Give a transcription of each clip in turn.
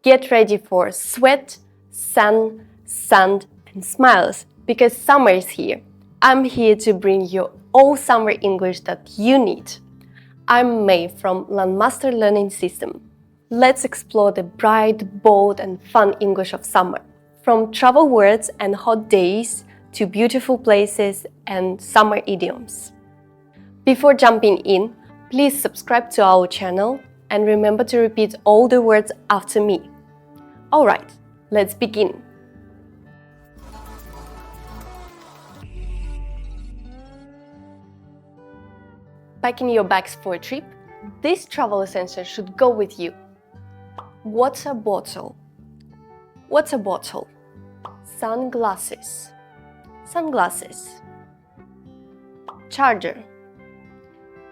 Get ready for sweat, sun, sand, and smiles because summer is here. I'm here to bring you all summer English that you need. I'm May from Langmaster Learning System. Let's explore the bright, bold, and fun English of summer. From travel words and hot days to beautiful places and summer idioms. Before jumping in, please subscribe to our channel and remember to repeat all the words after me. Alright, let's begin. Packing your bags for a trip, this travel essential should go with you. Water bottle. Water bottle. Sunglasses. Sunglasses. Charger.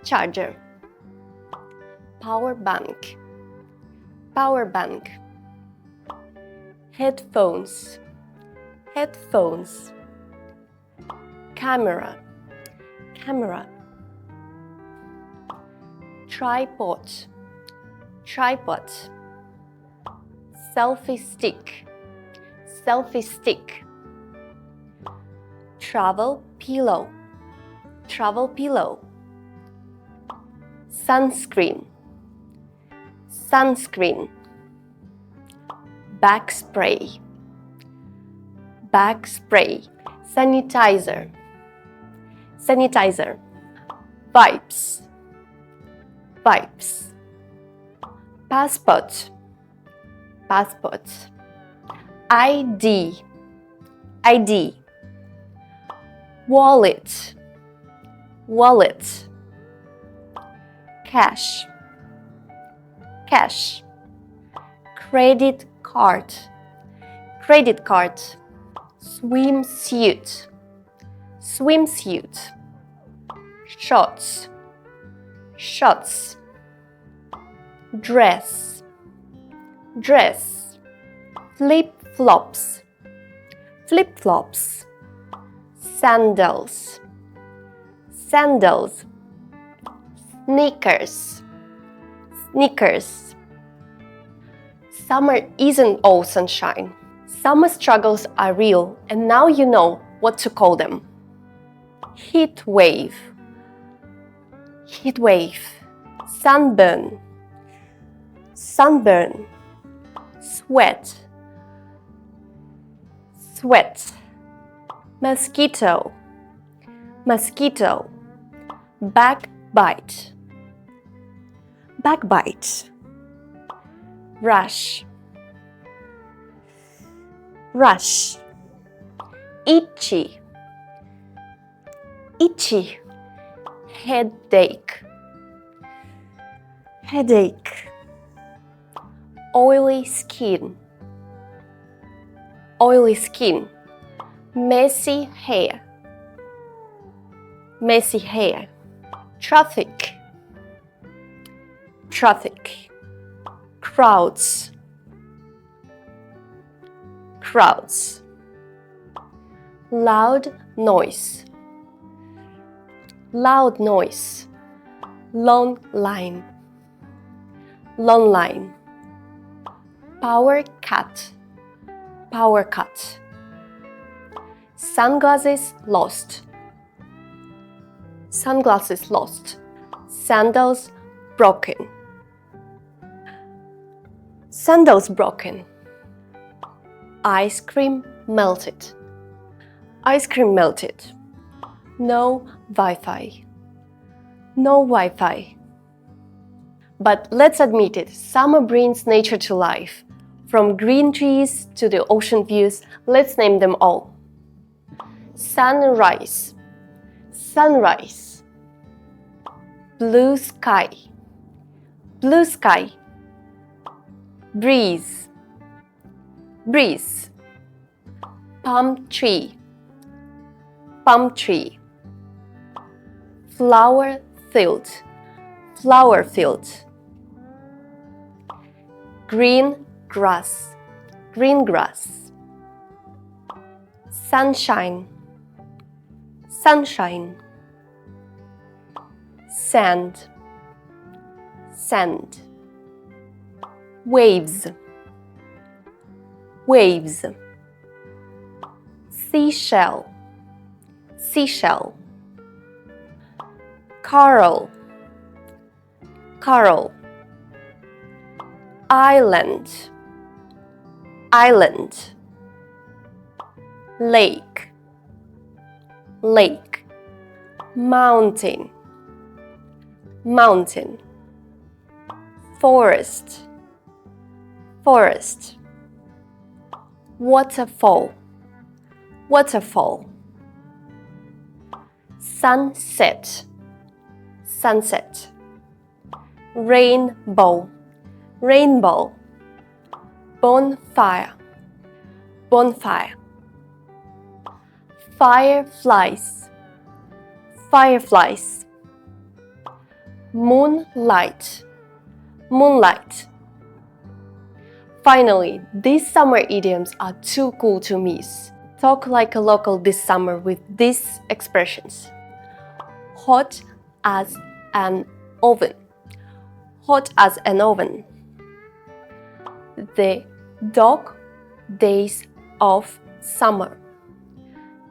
Charger. Power bank. Power bank. Headphones. Headphones. Camera. Camera. Tripod. Tripod. Selfie stick. Selfie stick. Travel pillow. Travel pillow. Sunscreen. Sunscreen. Bag spray. Bag spray. Sanitizer. Sanitizer. Vibes. Vibes. Passport. Passport. ID. ID. Wallet. Wallet. Cash. Cash. Credit card. Credit card. Swimsuit. Swimsuit. Shorts. Shorts. Dress. Dress. Flip-flops. Flip-flops. Sandals. Sandals. Sneakers. Sneakers. Summer isn't all sunshine. Summer struggles are real, and now you know what to call them. Heat wave. Heat wave. Sunburn. Sunburn. Sweat. Sweat. Mosquito. Mosquito. Backbite. Backbite. Rush. Rush. Itchy. Itchy. Headache. Headache. Oily skin. Oily skin. Messy hair. Messy hair. Traffic. Traffic. Crowds. Crowds. Loud noise. Loud noise. Long line. Long line. Power cut. Power cut. Sunglasses lost. Sunglasses lost. Sandals broken. Sandals broken. Ice cream melted. Ice cream melted. No Wi-Fi. No Wi-Fi. But let's admit it, summer brings nature to life. From green trees to the ocean views, let's name them all. Sunrise. Sunrise. Blue sky. Blue sky. Breeze. Breeze. Palm tree. Palm tree. Flower field. Flower field. Green grass. Green grass. Sunshine. Sunshine. Sand. Sand. Waves. waves, seashell, seashell, coral, coral, island, island, lake, lake, mountain, mountain, forest, forest, waterfall, waterfall, sunset, sunset, rainbow, rainbow, bonfire, bonfire, fireflies, fireflies, moonlight, moonlight. Finally, these summer idioms are too cool to miss. Talk like a local this summer with these expressions. Hot as an oven, hot as an oven. The dog days of summer,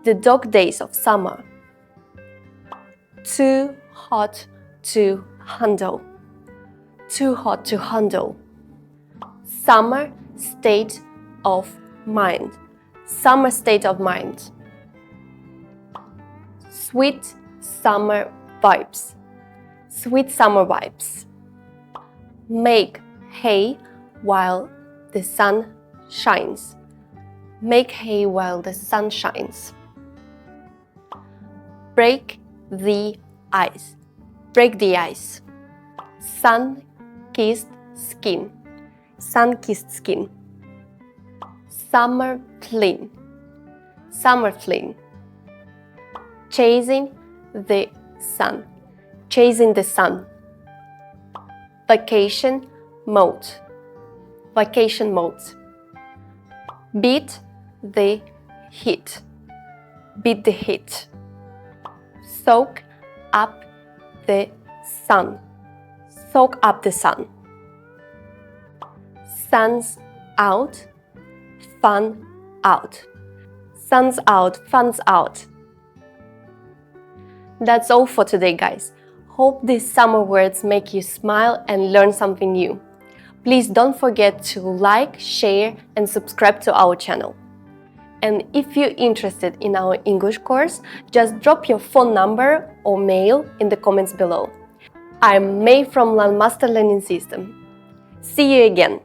the dog days of summer. Too hot to handle, too hot to handle. Summer state of mind, summer state of mind. Sweet summer vibes, sweet summer vibes. Make hay while the sun shines, make hay while the sun shines. Break the ice, break the ice. Sun-kissed skin, sun-kissed skin. Summer fling, summer fling. Chasing the sun, chasing the sun. Vacation mode, vacation mode. Beat the heat, beat the heat. Soak up the sun, soak up the sun. Sun's out, fun out. Sun's out, fun's out. That's all for today, guys. Hope these summer words make you smile and learn something new. Please don't forget to like, share, and subscribe to our channel. And if you're interested in our English course, just drop your phone number or mail in the comments below. I'm May from Langmaster Learning System. See you again!